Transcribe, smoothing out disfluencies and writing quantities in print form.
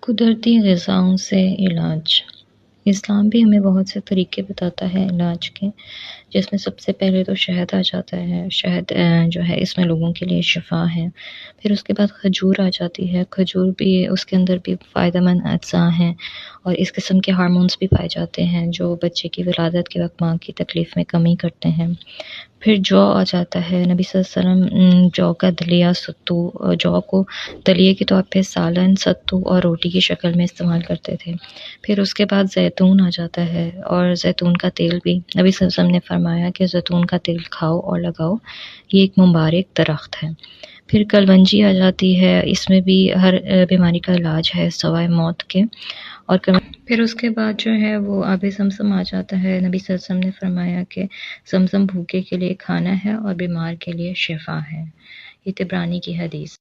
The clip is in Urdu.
قدرتی غذاؤں سے علاج۔ اسلام بھی ہمیں بہت سے طریقے بتاتا ہے علاج کے، جس میں سب سے پہلے تو شہد آ جاتا ہے۔ شہد جو ہے اس میں لوگوں کے لیے شفا ہے۔ پھر اس کے بعد کھجور آ جاتی ہے۔ کھجور بھی اس کے اندر بھی فائدہ مند اجزاء ہیں اور اس قسم کے ہارمونز بھی پائے جاتے ہیں جو بچے کی ولادت کے وقت ماں کی تکلیف میں کمی کرتے ہیں۔ پھر جو آ جاتا ہے، نبی صلی اللہ علیہ وسلم جو کا دلیا، ستو، جو کو دلیے کے طور پہ سالن، ستو اور روٹی کی شکل میں استعمال کرتے تھے۔ پھر اس کے بعد زیتون آ جاتا ہے، اور زیتون کا تیل بھی نبی صلی اللہ علیہ وسلم نے فرمایا کہ زیتون کا تیل کھاؤ اور لگاؤ، یہ ایک مبارک درخت ہے۔ پھر کلونجی آ جاتی ہے، اس میں بھی ہر بیماری کا علاج ہے سوائے موت کے۔ اور پھر اس کے بعد جو ہے وہ آب زمزم آ جاتا ہے۔ نبی صلی اللہ علیہ وسلم نے فرمایا کہ زمزم بھوکے کے لیے کھانا ہے اور بیمار کے لیے شفا ہے۔ یہ طبرانی کی حدیث۔